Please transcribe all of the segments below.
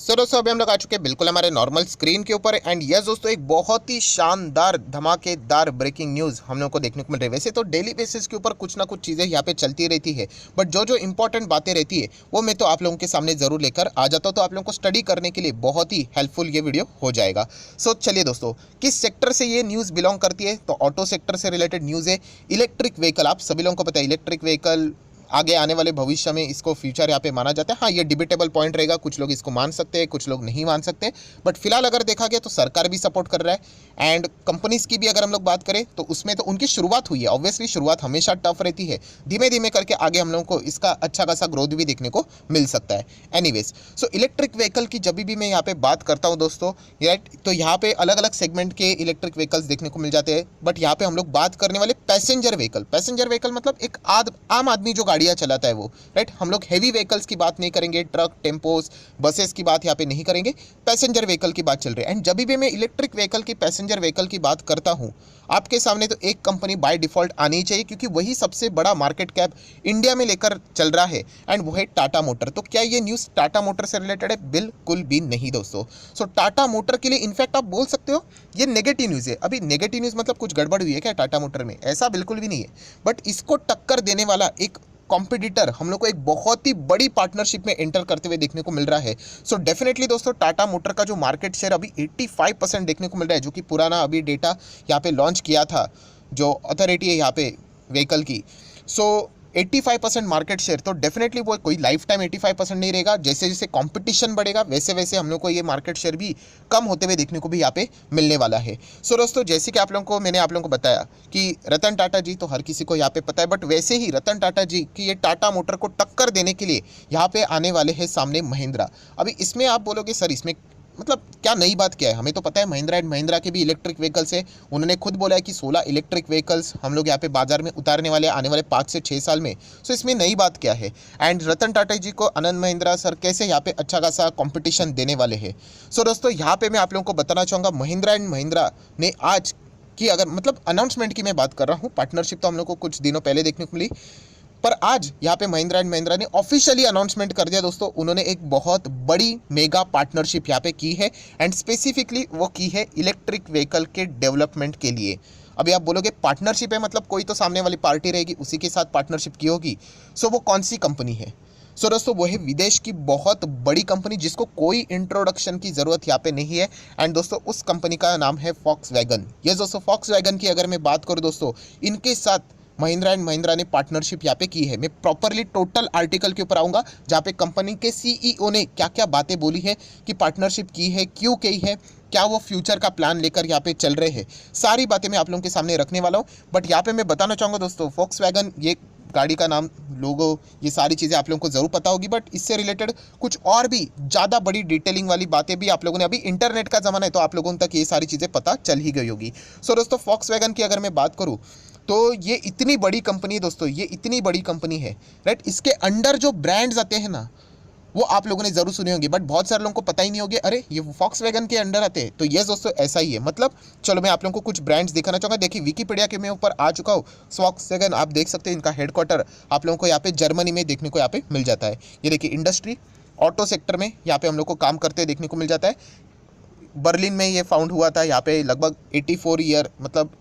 सो दोस्तों अभी हम लोग आ चुके हैं बिल्कुल हमारे नॉर्मल स्क्रीन के ऊपर। एंड यस दोस्तों, एक बहुत ही शानदार धमाकेदार ब्रेकिंग न्यूज़ हम लोग को देखने को मिल रही है। वैसे तो डेली बेसिस के ऊपर कुछ ना कुछ चीज़ें यहाँ पे चलती रहती है, बट जो जो इंपॉर्टेंट बातें रहती है वो मैं तो आप लोगों के सामने ज़रूर लेकर आ जाता हूँ, तो आप लोगों को स्टडी करने के लिए बहुत ही हेल्पफुल ये वीडियो हो जाएगा। सो चलिए दोस्तों, किस सेक्टर से ये न्यूज़ बिलोंग करती है, तो ऑटो सेक्टर से रिलेटेड न्यूज़ है। इलेक्ट्रिक व्हीकल, आप सभी लोगों को पता है इलेक्ट्रिक व्हीकल आगे आने वाले भविष्य में इसको फ्यूचर यहाँ पे माना जाता है। हाँ, ये डिबेटेबल पॉइंट रहेगा, कुछ लोग इसको मान सकते हैं, कुछ लोग नहीं मान सकते, बट फिलहाल अगर देखा गया तो सरकार भी सपोर्ट कर रहा है। एंड कंपनीज की भी अगर हम लोग बात करें तो उसमें तो उनकी शुरुआत हुई है। ऑब्वियसली शुरुआत हमेशा टफ रहती है, धीमे धीमे करके आगे हम लोगों को इसका अच्छा खासा ग्रोथ भी देखने को मिल सकता है। एनीवेज, सो इलेक्ट्रिक व्हीकल की जब भी मैं यहाँ पे बात करता हूँ दोस्तों, राइट, तो यहाँ पे अलग अलग सेगमेंट के इलेक्ट्रिक व्हीकल्स देखने को मिल जाते हैं, बट यहाँ पे हम लोग बात करने वाले पैसेंजर व्हीकल। पैसेंजर व्हीकल मतलब एक आम आदमी जो गाड़ियाँ चलाता है वो, राइट। हम लोग हैवी व्हीकल्स की बात नहीं करेंगे, ट्रक, टेम्पोस, बसेस की बात यहाँ पे नहीं करेंगे, पैसेंजर व्हीकल की बात चल रही है। एंड जब भी मैं इलेक्ट्रिक व्हीकल की, पैसेंजर व्हीकल की बात करता हूँ, आपके सामने तो एक कंपनी बाय डिफॉल्ट आनी चाहिए, क्योंकि वही सबसे बड़ा मार्केट कैप इंडिया में लेकर चल रहा है, एंड वो है टाटा मोटर। तो क्या ये न्यूज़ टाटा मोटर से रिलेटेड है? बिल्कुल भी नहीं दोस्तों। सो टाटा मोटर के लिए इनफैक्ट आप बोल सकते हो ये नेगेटिव न्यूज़ है। अभी नेगेटिव न्यूज़ मतलब कुछ गड़बड़ हुई है क्या टाटा मोटर में? ऐसा बिल्कुल भी नहीं है, बट इसको टक्कर देने वाला एक कॉम्पिटिटर हम लोग को एक बहुत ही बड़ी पार्टनरशिप में एंटर करते हुए देखने को मिल रहा है। सो डेफिनेटली दोस्तों, टाटा मोटर का जो मार्केट शेयर अभी 85% देखने को मिल रहा है, जो कि पुराना अभी डेटा यहाँ पे लॉन्च किया था जो अथॉरिटी है यहाँ पे व्हीकल की। सो 85% मार्केट शेयर, तो डेफिनेटली वो कोई लाइफ टाइम 85% नहीं रहेगा। जैसे जैसे कंपटीशन बढ़ेगा वैसे वैसे हम लोग को ये मार्केट शेयर भी कम होते हुए देखने को भी यहाँ पे मिलने वाला है। सो दोस्तों, जैसे कि मैंने आप लोगों को बताया कि रतन टाटा जी तो हर किसी को यहाँ पे पता है, बट वैसे ही रतन टाटा जी की ये टाटा मोटर को टक्कर देने के लिए यहाँ पे आने वाले हैं सामने महिंद्रा। अभी इसमें आप बोलोगे सर इसमें मतलब क्या नई बात क्या है? हमें तो पता है महिंद्रा एंड महिंद्रा के भी इलेक्ट्रिक व्हीकल्स है। उन्होंने खुद बोला है कि 16 इलेक्ट्रिक व्हीकल्स हम लोग यहाँ पे बाजार में उतारने वाले आने वाले 5 से 6 साल में। सो इसमें नई बात क्या है? एंड रतन टाटा जी को आनंद महिंद्रा सर कैसे यहाँ पे अच्छा खासा कंपटीशन देने वाले हैं? सो दोस्तों, यहाँ पे मैं आप लोगों को बताना चाहूँगा, महिंद्रा एंड महिंद्रा ने आज की अगर मतलब अनाउंसमेंट की मैं बात कर रहा हूँ, पार्टनरशिप तो हम लोग को कुछ दिनों पहले देखने को मिली, पर आज यहाँ पे महिंद्रा एंड महिंद्रा ने ऑफिशियली अनाउंसमेंट कर दिया दोस्तों। उन्होंने एक बहुत बड़ी मेगा पार्टनरशिप यहाँ पे की है, एंड स्पेसिफिकली वो की है इलेक्ट्रिक व्हीकल के डेवलपमेंट के लिए। अभी आप बोलोगे पार्टनरशिप है मतलब कोई तो सामने वाली पार्टी रहेगी उसी के साथ पार्टनरशिप की होगी। सो वो कौन सी कंपनी है? सो दोस्तों, वो है विदेश की बहुत बड़ी कंपनी जिसको कोई इंट्रोडक्शन की ज़रूरत यहाँ पे नहीं है। एंड दोस्तों, उस कंपनी का नाम है फॉक्सवैगन। ये दोस्तों, फॉक्सवैगन की अगर मैं बात करूँ दोस्तों, इनके साथ महिंद्रा एंड महिंद्रा ने पार्टनरशिप यहाँ पे की है। मैं प्रॉपरली टोटल आर्टिकल के ऊपर आऊँगा जहाँ पे कंपनी के सीईओ ने क्या क्या बातें बोली है कि पार्टनरशिप की है, क्यों की है, क्या वो फ्यूचर का प्लान लेकर यहाँ पे चल रहे हैं, सारी बातें मैं आप लोगों के सामने रखने वाला हूँ। बट यहाँ पे मैं बताना चाहूँगा दोस्तों, फॉक्सवैगन ये गाड़ी का नाम, लोगो, ये सारी चीज़ें आप लोगों को ज़रूर पता होगी, बट इससे रिलेटेड कुछ और भी ज़्यादा बड़ी डिटेलिंग वाली बातें भी आप लोगों ने, अभी इंटरनेट का ज़माना है तो आप लोगों तक ये सारी चीज़ें पता चल ही गई होगी। सो दोस्तों, फॉक्सवैगन की अगर मैं बात करूँ तो ये इतनी बड़ी कंपनी है दोस्तों, ये इतनी बड़ी कंपनी है, राइट। इसके अंडर जो ब्रांड्स आते हैं ना, वो आप लोगों ने जरूर सुने होंगे, बट बहुत सारे लोगों को पता ही नहीं होंगे, अरे ये फॉक्सवैगन के अंडर आते हैं। तो ये दोस्तों ऐसा ही है। मतलब चलो मैं आप लोगों को कुछ ब्रांड्स दिखाना चाहूँगा। देखिए, विकीपीडिया के मैं ऊपर आ चुका हूँ। फॉक्सवैगन आप देख सकते हैं, इनका हेडक्वार्टर आप लोगों को यहाँ पे जर्मनी में देखने को यहाँ पे मिल जाता है। ये देखिए, इंडस्ट्री ऑटो सेक्टर में यहाँ पे हम लोग को काम करते देखने को मिल जाता है। बर्लिन में ये फाउंड हुआ था, यहाँ पे लगभग 84 ईयर, मतलब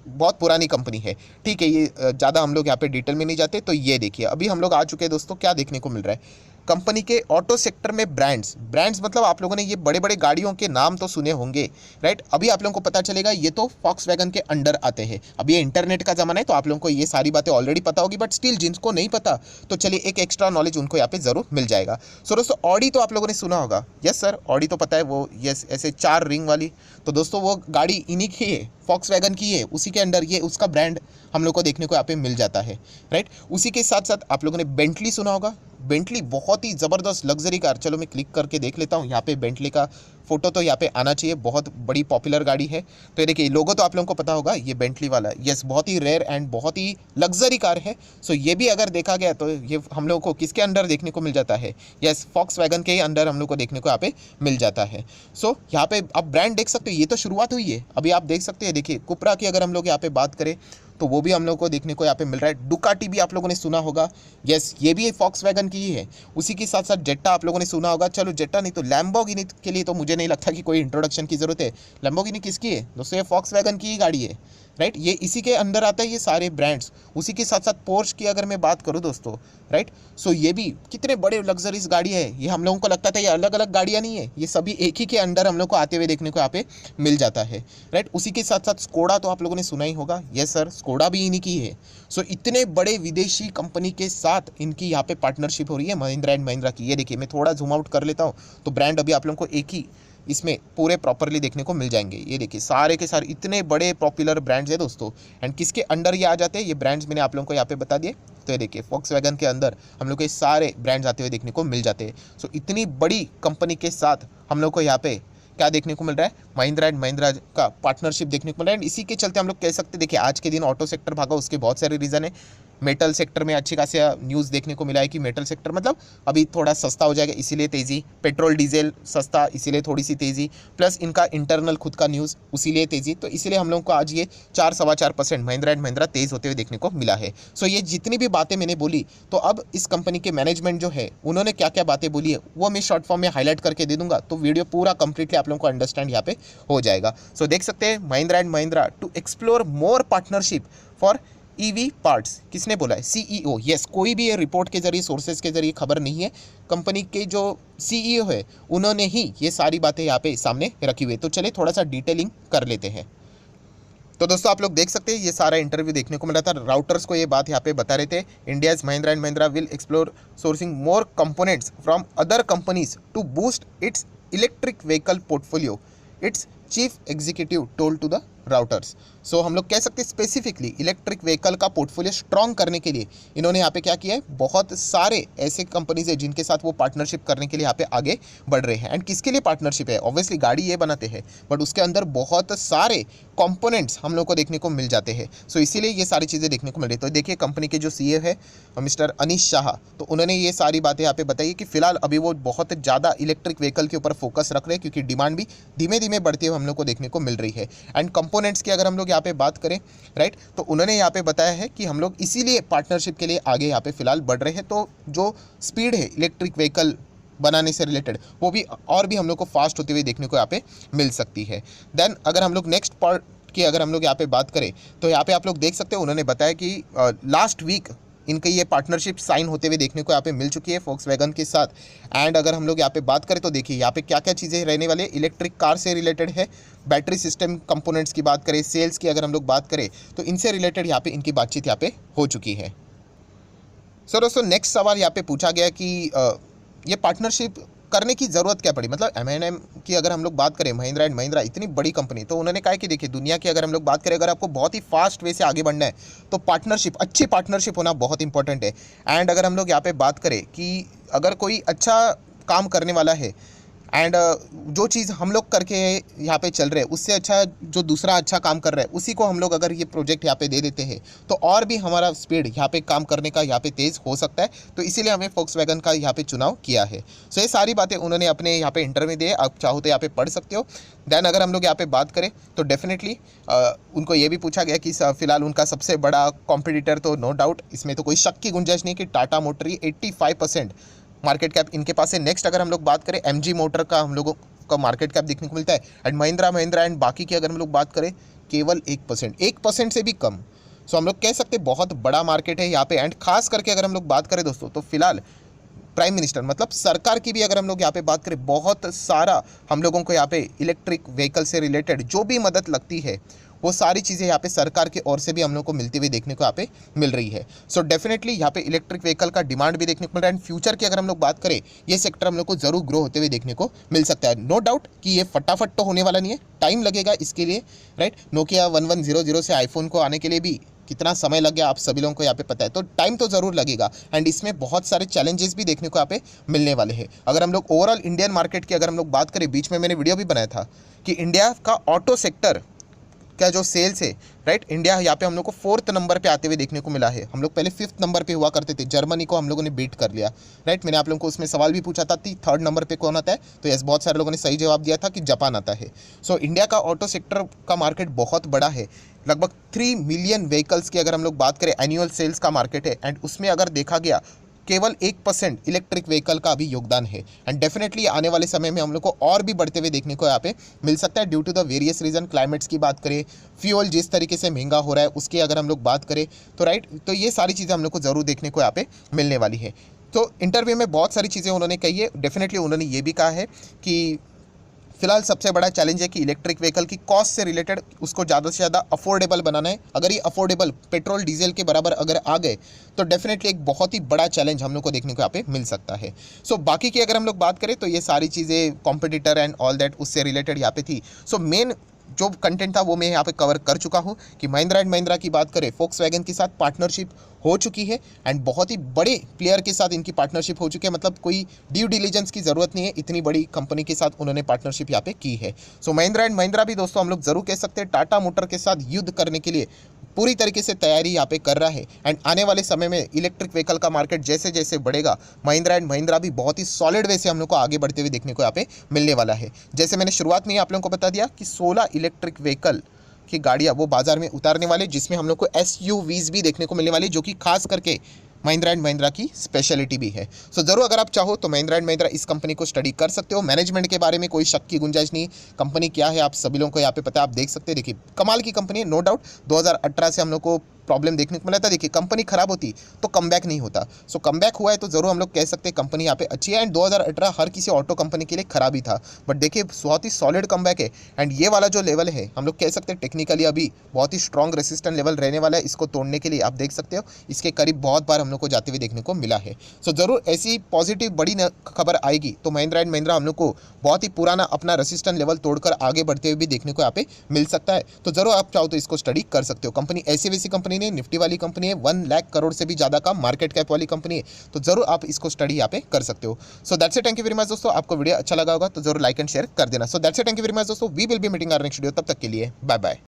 बहुत पुरानी कंपनी है। ठीक है, ये ज़्यादा हम लोग यहाँ पे डिटेल में नहीं जाते। तो ये देखिए, अभी हम लोग आ चुके हैं दोस्तों, क्या देखने को मिल रहा है कंपनी के ऑटो सेक्टर में ब्रांड्स मतलब आप लोगों ने ये बड़े बड़े गाड़ियों के नाम तो सुने होंगे, राइट। अभी आप लोगों को पता चलेगा ये तो फॉक्सवैगन के अंडर आते हैं। अब ये इंटरनेट का ज़माना है तो आप लोगों को ये सारी बातें ऑलरेडी पता होगी, बट स्टिल जिनको नहीं पता तो चलिए एक एक्स्ट्रा नॉलेज उनको यहाँ पे ज़रूर मिल जाएगा। सो दोस्तों, ऑडी तो आप लोगों ने सुना होगा। यस सर, ऑडी तो पता है, वो यस ऐसे 4 रिंग वाली। तो दोस्तों, वो गाड़ी इन्हीं की है, फॉक्सवैगन की है, उसी के अंडर ये उसका ब्रांड हम लोग को देखने को यहाँ पे मिल जाता है, राइट। उसी के साथ साथ आप लोगों ने बेंटली सुना होगा। बेंटली बहुत ही ज़बरदस्त लग्जरी कार, चलो मैं क्लिक करके देख लेता हूँ। यहाँ पे बेंटली का फोटो तो यहाँ पे आना चाहिए, बहुत बड़ी पॉपुलर गाड़ी है। तो ये देखिए, लोगो तो आप लोगों को पता होगा, ये बेंटली वाला, यस, बहुत ही रेयर एंड बहुत ही लग्जरी कार है। सो ये भी अगर देखा गया तो ये हम लोग को किसके अंडर देखने को मिल जाता है? यस, फॉक्सवैगन के ही अंडर हम लोग को देखने को यहाँ पे मिल जाता है। सो यहाँ पे आप ब्रांड देख सकते हो, ये तो शुरुआत हुई है। अभी आप देख सकते हैं, देखिए कुपरा की अगर हम लोग यहाँ पे बात करें तो वो भी हम लोग को देखने को यहाँ पे मिल रहा है। डुकाटी भी आप लोगों ने सुना होगा, यस ये भी फॉक्सवैगन की ही है। उसी के साथ साथ जेट्टा आप लोगों ने सुना होगा, चलो जेट्टा नहीं तो लैम्बोर्गिनी के लिए तो मुझे नहीं लगता कि कोई इंट्रोडक्शन की जरूरत है। लैम्बोर्गिनी किसकी है दोस्तों? ये फॉक्सवैगन की ही गाड़ी है, राइट। ये इसी के अंदर आता है ये सारे ब्रांड्स। उसी के साथ साथ पोर्श की अगर मैं बात करूँ दोस्तों, राइट, सो ये भी कितने बड़े लग्जरीज गाड़ी है। ये हम लोगों को लगता था ये अलग अलग गाड़ियाँ नहीं है, ये सभी एक ही के अंदर हम लोग को आते हुए देखने को यहाँ पे मिल जाता है, राइट। उसी के साथ साथ स्कोडा तो आप लोगों ने सुना ही होगा, यस सर, स्कोडा भी इन्हीं की है। सो इतने बड़े विदेशी कंपनी के साथ इनकी यहाँ पे पार्टनरशिप हो रही है महिंद्रा एंड महिंद्रा की। ये देखिए मैं थोड़ा जूम आउट कर लेता हूँ तो ब्रांड अभी आप लोगों को एक ही इसमें पूरे प्रॉपरली देखने को मिल जाएंगे। ये देखिए सारे के सारे इतने बड़े पॉपुलर ब्रांड्स हैं दोस्तों। एंड किसके अंडर ये आ जाते हैं ये ब्रांड्स, मैंने आप लोगों को यहाँ पे बता दिए। तो ये देखिए फॉक्सवैगन के अंदर हम लोग को ये सारे ब्रांड्स आते हुए देखने को मिल जाते हैं। सो इतनी बड़ी कंपनी के साथ हम लोग को यहाँ पे क्या देखने को मिल रहा है? महिंद्रा एंड महिंद्रा का पार्टनरशिप देखने को मिल रहा है। इसी के चलते हम लोग कह सकते हैं, देखिए आज के दिन ऑटो सेक्टर भागा, उसके बहुत सारे रीज़न है। मेटल सेक्टर में अच्छी खासी न्यूज़ देखने को मिला है कि मेटल सेक्टर मतलब अभी थोड़ा सस्ता हो जाएगा, इसीलिए तेज़ी। पेट्रोल डीजल सस्ता, इसीलिए थोड़ी सी तेज़ी। प्लस इनका इंटरनल खुद का न्यूज़, इसीलिए तेज़ी। तो इसीलिए हम लोग को आज ये 4-4.25% महिंद्रा एंड महिंद्रा तेज़ होते हुए देखने को मिला है। सो ये जितनी भी बातें मैंने बोली, तो अब इस कंपनी के मैनेजमेंट जो है उन्होंने क्या क्या बातें बोली है वो मैं शॉर्ट फॉर्म में हाईलाइट करके दे दूंगा, तो वीडियो पूरा कंप्लीटली आप लोगों को अंडरस्टैंड यहाँ पे हो जाएगा। सो देख सकते हैं Mahindra and Mahindra to explore more partnership for EV parts. किसने बोला है? सीईओ। यस, कोई भी ये रिपोर्ट के जरिए, सोर्सेज के जरिए खबर नहीं है, कंपनी के जो सीईओ है उन्होंने ही ये सारी बातें यहाँ पे सामने रखी हुई है। तो चलिए थोड़ा सा डिटेलिंग कर लेते हैं। तो दोस्तों आप लोग देख सकते हैं ये सारा इंटरव्यू देखने को मिला था। राउटर्स को ये बात यहाँ पे बता रहे थे, India's Mahindra and Mahindra will explore sourcing more components from other companies to boost its electric vehicle portfolio, its chief executive told to the Reuters. So हम लोग कह सकते हैं स्पेसिफिकली इलेक्ट्रिक व्हीकल का पोर्टफोलियो स्ट्रॉन्ग करने के लिए इन्होंने यहाँ पे क्या किया है, बहुत सारे ऐसे कंपनीज है जिनके साथ वो पार्टनरशिप करने के लिए यहाँ पे आगे बढ़ रहे हैं। एंड किसके लिए पार्टनरशिप है? ऑब्वियसली गाड़ी ये बनाते हैं, बट उसके अंदर बहुत सारे कंपोनेंट्स हम लोग को देखने को मिल जाते हैं। सो इसीलिए ये सारी चीज़ें देखने को मिल रही है। तो देखिए कंपनी के जो सीईओ है मिस्टर अनीश शाह, तो उन्होंने ये सारी बातें यहाँ पे बताई कि फिलहाल अभी वो बहुत ज़्यादा इलेक्ट्रिक व्हीकल के ऊपर फोकस रख रहे हैं, क्योंकि डिमांड भी धीमे धीमे बढ़ती हुई हम लोग को देखने को मिल रही है। एंड कंपोनेंट्स की अगर हम लोग यहाँ पे बात करें, राइट, तो उन्होंने यहाँ पे बताया है कि हम लोग इसीलिए पार्टनरशिप के लिए आगे यहाँ पे फिलहाल बढ़ रहे हैं। तो जो स्पीड है इलेक्ट्रिक व्हीकल बनाने से रिलेटेड वो भी और भी हम लोग को फास्ट होते हुए देखने को यहाँ पे मिल सकती है। देन अगर हम लोग नेक्स्ट पार्ट की अगर हम लोग यहाँ पे बात करें, तो यहाँ पे आप लोग देख सकते हैं उन्होंने बताया कि लास्ट वीक इनकी ये पार्टनरशिप साइन होते हुए देखने को यहाँ पे मिल चुकी है फॉक्सवैगन के साथ। एंड अगर हम लोग यहाँ पे बात करें तो देखिए यहाँ पे क्या क्या चीज़ें रहने वाले, इलेक्ट्रिक कार से रिलेटेड है, बैटरी सिस्टम कंपोनेंट्स की बात करें, सेल्स की अगर हम लोग बात करें तो इनसे रिलेटेड यहाँ पे इनकी बातचीत यहाँ पे हो चुकी है। सर दोस्तों नेक्स्ट सवाल यहाँ पे पूछा गया कि ये पार्टनरशिप करने की ज़रूरत क्या पड़ी, मतलब M&M की अगर हम लोग बात करें, महिंद्रा एंड महिंद्रा इतनी बड़ी कंपनी, तो उन्होंने कहा कि देखिए दुनिया की अगर हम लोग बात करें, अगर आपको बहुत ही फास्ट वे से आगे बढ़ना है तो पार्टनरशिप, अच्छी पार्टनरशिप होना बहुत इंपॉर्टेंट है। एंड अगर हम लोग यहाँ पे बात करें कि अगर कोई अच्छा काम करने वाला है एंड जो चीज़ हम लोग करके यहाँ पे चल रहे हैं उससे अच्छा जो दूसरा अच्छा काम कर रहा है उसी को हम लोग अगर ये प्रोजेक्ट यहाँ पे दे देते हैं तो और भी हमारा स्पीड यहाँ पे काम करने का यहाँ पे तेज़ हो सकता है। तो इसीलिए हमें फॉक्सवैगन का यहाँ पे चुनाव किया है। सो ये सारी बातें उन्होंने अपने यहाँ पे इंटरव्यू दिए, आप चाहो तो यहाँ पे पढ़ सकते हो। देन अगर हम लोग यहाँ पे बात करें तो डेफिनेटली उनको ये भी पूछा गया कि फिलहाल उनका सबसे बड़ा कॉम्पिटिटर तो नो डाउट, इसमें तो कोई शक की गुंजाइश नहीं कि टाटा मोटर 85% मार्केट कैप इनके पास है। नेक्स्ट अगर हम लोग बात करें MG मोटर का हम लोगों का मार्केट कैप देखने को मिलता है। एंड महिंद्रा एंड बाकी की अगर हम लोग बात करें केवल 1% से भी कम। सो हम लोग कह सकते हैं बहुत बड़ा मार्केट है यहाँ पे। एंड खास करके अगर हम लोग बात करें दोस्तों तो फिलहाल प्राइम मिनिस्टर मतलब सरकार की भी अगर हम लोग यहाँ पे बात करें, बहुत सारा हम लोगों को यहाँ पे इलेक्ट्रिक व्हीकल से रिलेटेड जो भी मदद लगती है वो सारी चीज़ें यहाँ पे सरकार की ओर से भी हम लोग को मिलती हुई देखने को यहाँ पे मिल रही है। सो डेफिनेटली यहाँ पे इलेक्ट्रिक व्हीकल का डिमांड भी देखने को मिल रहा है। एंड फ्यूचर की अगर हम लोग बात करें, ये सेक्टर हम लोग को जरूर ग्रो होते हुए देखने को मिल सकता है। नो डाउट कि ये फटाफट तो होने वाला नहीं है, टाइम लगेगा इसके लिए, राइट। नोकिया 1100 से आईफोन को आने के लिए भी कितना समय लग गया आप सभी लोगों को यहाँ पे पता है, तो टाइम तो ज़रूर लगेगा। एंड इसमें बहुत सारे चैलेंजेस भी देखने को यहाँ पे मिलने वाले हैं। अगर हम लोग ओवरऑल इंडियन मार्केट की अगर हम लोग बात करें, बीच में मैंने वीडियो भी बनाया था कि इंडिया का ऑटो सेक्टर क्या जो सेल्स है, राइट, इंडिया यहाँ पे हम लोग को 4th नंबर पे आते हुए देखने को मिला है। हम लोग पहले 5th नंबर पे हुआ करते थे, जर्मनी को हम लोगों ने बीट कर लिया, राइट। मैंने आप लोगों को उसमें सवाल भी पूछा था कि 3rd नंबर पे कौन आता है, तो यस, बहुत सारे लोगों ने सही जवाब दिया था कि जापान आता है। सो इंडिया का ऑटो सेक्टर का मार्केट बहुत बड़ा है, लगभग 3 मिलियन व्हीकल्स की अगर हम लोग बात करें एनुअल सेल्स का मार्केट है। एंड उसमें अगर देखा गया केवल 1% इलेक्ट्रिक व्हीकल का अभी योगदान है। एंड डेफिनेटली आने वाले समय में हम लोग को और भी बढ़ते हुए देखने को यहाँ पे मिल सकता है, due to the various reason. Climates की बात करें, फ्यूल जिस तरीके से महंगा हो रहा है उसकी अगर हम लोग बात करें तो राइट, तो ये सारी चीज़ें हम लोग को ज़रूर देखने को यहाँ पे मिलने वाली है। तो इंटरव्यू में बहुत सारी चीज़ें उन्होंने कही है। डेफिनेटली उन्होंने ये भी कहा है कि फिलहाल सबसे बड़ा चैलेंज है कि इलेक्ट्रिक व्हीकल की कॉस्ट से रिलेटेड उसको ज़्यादा से ज़्यादा अफोर्डेबल बनाना है। अगर ये अफोर्डेबल पेट्रोल डीजल के बराबर अगर आ गए तो डेफिनेटली एक बहुत ही बड़ा चैलेंज हम लोग को देखने को यहाँ पे मिल सकता है। सो बाकी की अगर हम लोग बात करें तो ये सारी चीज़ें कॉम्पिटिटर एंड ऑल दैट उससे रिलेटेड यहाँ पे थी। सो मेन जो कंटेंट था वो मैं यहाँ पे कवर कर चुका हूँ कि महिंद्रा एंड महिंद्रा की बात करें, फोक्सवैगन के साथ पार्टनरशिप हो चुकी है एंड बहुत ही बड़े प्लेयर के साथ इनकी पार्टनरशिप हो चुकी है। मतलब कोई ड्यू डिलीजेंस की ज़रूरत नहीं है, इतनी बड़ी कंपनी के साथ उन्होंने पार्टनरशिप यहाँ पे की है। सो महिंद्रा एंड महिंद्रा भी दोस्तों हम लोग ज़रूर कह सकते हैं टाटा मोटर के साथ युद्ध करने के लिए पूरी तरीके से तैयारी यहाँ पे कर रहा है। एंड आने वाले समय में इलेक्ट्रिक व्हीकल का मार्केट जैसे जैसे बढ़ेगा, महिंद्रा एंड महिंद्रा भी बहुत ही सॉलिड वे से हम लोग को आगे बढ़ते हुए देखने को यहाँ पे मिलने वाला है। जैसे मैंने शुरुआत में ही आप लोगों को बता दिया कि 16 इलेक्ट्रिक व्हीकल की गाड़ियाँ वो बाजार में उतारने वाले, जिसमें हम लोग को SUVs भी देखने को मिलने वाली, जो कि खास करके महिंद्रा एंड महिंद्रा की स्पेशलिटी भी है। सो ज़रूर अगर आप चाहो तो महिंद्रा एंड महिंद्रा इस कंपनी को स्टडी कर सकते हो। मैनेजमेंट के बारे में कोई शक की गुंजाइश नहीं, कंपनी क्या है आप सभी लोगों को यहाँ पे पता है, आप देख सकते हैं। देखिए कमाल की कंपनी है, नो डाउट। 2018 से हम लोग को प्रॉब्लम देखने को मिला था। देखिए कंपनी खराब होती तो कमबैक नहीं होता। सो कमबैक हुआ है तो ज़रूर हम लोग कह सकते हैं कंपनी यहाँ पे अच्छी है। एंड 2018 हर किसी ऑटो कंपनी के लिए खराब ही था, बट देखिए बहुत ही सॉलिड कमबैक है। एंड ये वाला जो लेवल है हम लोग कह सकते हैं टेक्निकली अभी बहुत ही स्ट्रॉन्ग रेसिस्टेंट लेवल रहने वाला है। इसको तोड़ने के लिए आप देख सकते हो इसके करीब बहुत बार हम लोग को जाते हुए देखने को मिला है। सो ज़रूर ऐसी पॉजिटिव बड़ी खबर आएगी तो महिंद्रा एंड महिंद्रा हम लोग को बहुत ही पुराना अपना रेसिस्टेंट लेवल तोड़कर आगे बढ़ते हुए भी देखने को यहाँ पे मिल सकता है। तो ज़रूर आप चाहो तो इसको स्टडी कर सकते हो। कंपनी ऐसी वैसी कंपनी नहीं, निफ्टी वाली कंपनी है, 1 लाख करोड़ से भी ज़्यादा का मार्केट कैप वाली कंपनी है। तो ज़रूर आप इसको स्टडी यहाँ पे कर सकते हो। सो that's it, thank you very much दोस्तों। आपको वीडियो अच्छा लगा होगा तो जरूर लाइक एंड शेयर कर देना। So that's it, thank you very much दोस्तों। We will be meeting our next video, तब तक के लिए बाय बाय।